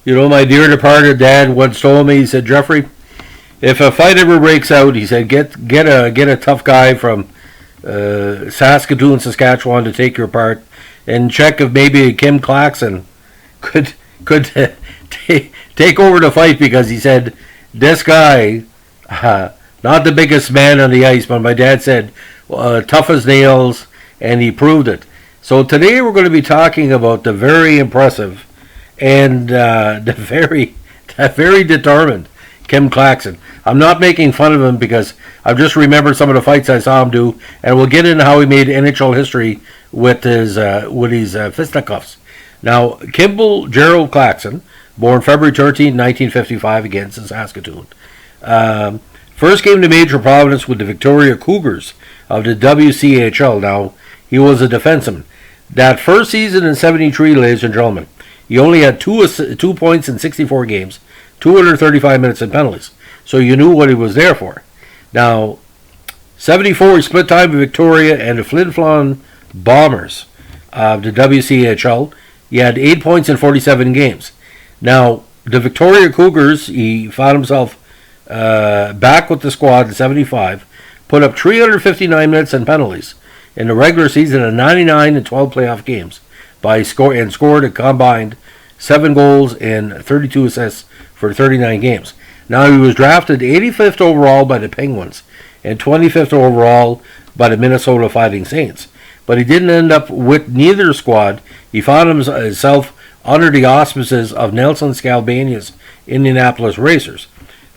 You know, my dear departed dad once told me, he said, Jeffrey, if a fight ever breaks out, he said, get a tough guy from Saskatoon, Saskatchewan to take your part, and check if maybe Kim Clackson could take over the fight, because he said this guy, not the biggest man on the ice, but my dad said tough as nails, and he proved it. So today we're going to be talking about the very impressive and the very determined Kim Clackson. I'm not making fun of him because I've just remembered some of the fights I saw him do, and we'll get into how he made NHL history with his fisticuffs. Now, Kimball Gerald Clackson, born February 13, 1955, against Saskatoon. First came to major prominence with the Victoria Cougars of the WCHL. Now, he was a defenseman. That first season in 73, ladies and gentlemen, he only had 2 points in 64 games, 235 minutes and penalties. So you knew what he was there for. Now, 74, he split time with Victoria and the Flin Flon Bombers of the WCHL. He had 8 points in 47 games. Now, the Victoria Cougars, he found himself back with the squad in 75, put up 359 minutes and penalties in the regular season of 99 and 12 playoff games scored a combined 7 goals and 32 assists for 39 games. Now, he was drafted 85th overall by the Penguins and 25th overall by the Minnesota Fighting Saints. But he didn't end up with neither squad. He found himself under the auspices of Nelson Scalabania's Indianapolis Racers,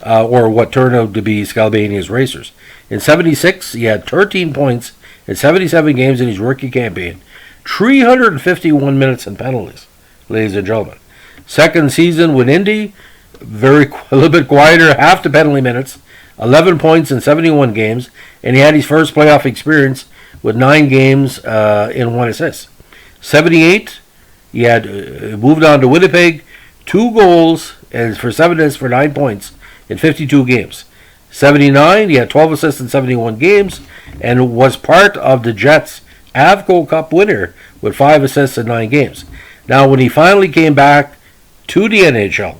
or what turned out to be Scalabania's Racers. In 76, he had 13 points in 77 games in his rookie campaign, 351 minutes and penalties, ladies and gentlemen. Second season with Indy, a little bit quieter, half the penalty minutes, 11 points in 71 games, and he had his first playoff experience with 9 games in 1 assist. 78, he had moved on to Winnipeg, 2 goals and for 7 assists for 9 points in 52 games. 79, he had 12 assists in 71 games and was part of the Jets' Avco Cup winner with 5 assists in 9 games. Now, when he finally came back to the NHL,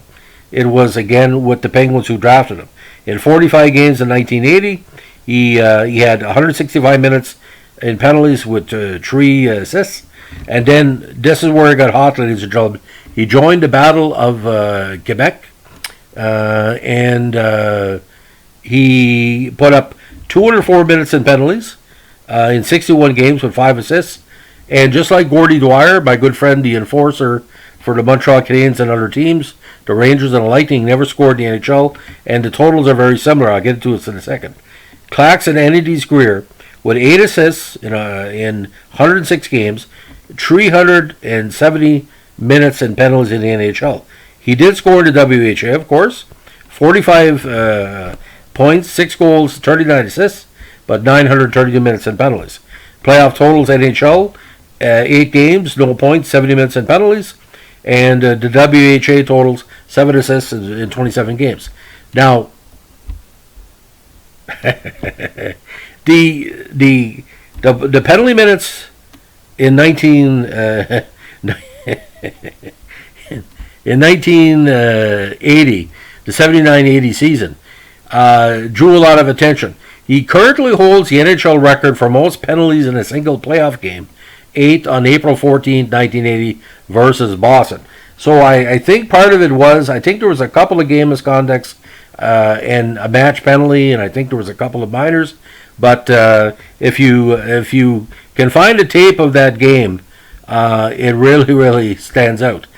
it was again with the Penguins who drafted him. In 45 games in 1980, he had 165 minutes in penalties with 3 assists. And then this is where it got hot, ladies and gentlemen. He joined the Battle of Quebec, and he put up 204 minutes in penalties in 61 games with 5 assists. And just like Gordie Dwyer, my good friend, the enforcer for the Montreal Canadiens and other teams, the Rangers and the Lightning never scored in the NHL, and the totals are very similar. I'll get into this in a second. Claxon ended his career with 8 assists in 106 games, 370 minutes and penalties in the NHL. He did score in the WHA, of course, 45 points, 6 goals, 39 assists, but 932 minutes and penalties. Playoff totals NHL, 8 games, no points, 70 minutes and penalties. And the WHA totals 7 assists in 27 games. Now, the penalty minutes in 1980, the 79-80 season, drew a lot of attention. He currently holds the NHL record for most penalties in a single playoff game, 8 on April 14, 1980 versus Boston. So I think part of it was, I think there was a couple of game misconducts and a match penalty, and I think there was a couple of minors. But if you can find a tape of that game, it really stands out.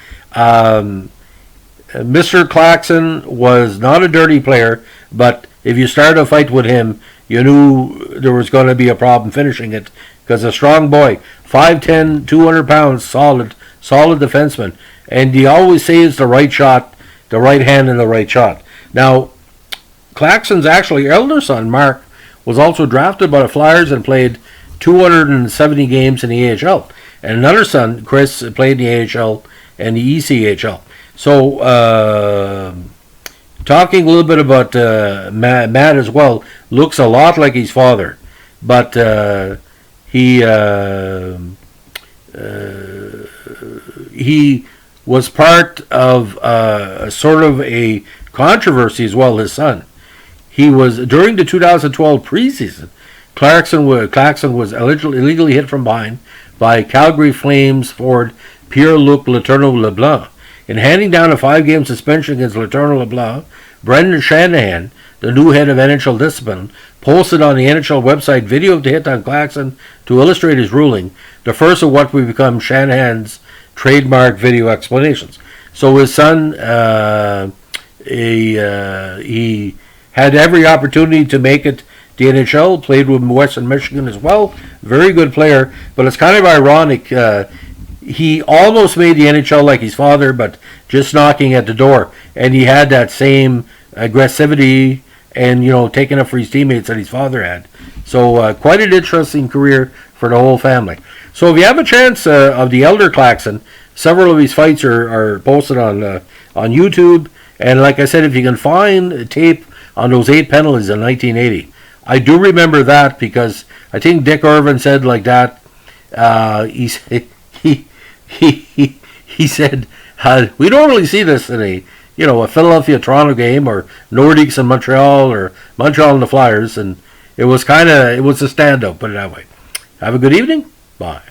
Mr. Claxon was not a dirty player, but if you started a fight with him, you knew there was going to be a problem finishing it, because a strong boy, 5'10", 200 pounds, solid defenseman, and he always saves the right shot, the right hand and the right shot. Now, Claxon's actually elder son, Mark, was also drafted by the Flyers and played 270 games in the AHL. And another son, Chris, played in the AHL and the ECHL. So, talking a little bit about Matt as well, looks a lot like his father, but he was part of sort of a controversy as well. His son, he was during the 2012 preseason. Claxon was illegally hit from behind by Calgary Flames forward Pierre-Luc Letourneau-Leblanc. In handing down a 5-game suspension against Letourneau-Leblanc, Brendan Shanahan, the new head of NHL discipline, posted on the NHL website video of the hit on Claxon to illustrate his ruling, the first of what would become Shanahan's trademark video explanations. So his son, he had every opportunity to make it the NHL, played with Western Michigan as well, very good player, but it's kind of ironic. He almost made the NHL like his father, but just knocking at the door. And he had that same aggressivity and, taking up for his teammates that his father had. So quite an interesting career for the whole family. So if you have a chance of the elder Claxon, several of his fights are posted on YouTube. And like I said, if you can find tape on those 8 penalties in 1980, I do remember that because I think Dick Irvin said like that. He said, we don't really see this in a Philadelphia-Toronto game or Nordiques in Montreal or Montreal and the Flyers, and it was a standout, put it that way. Have a good evening. Bye.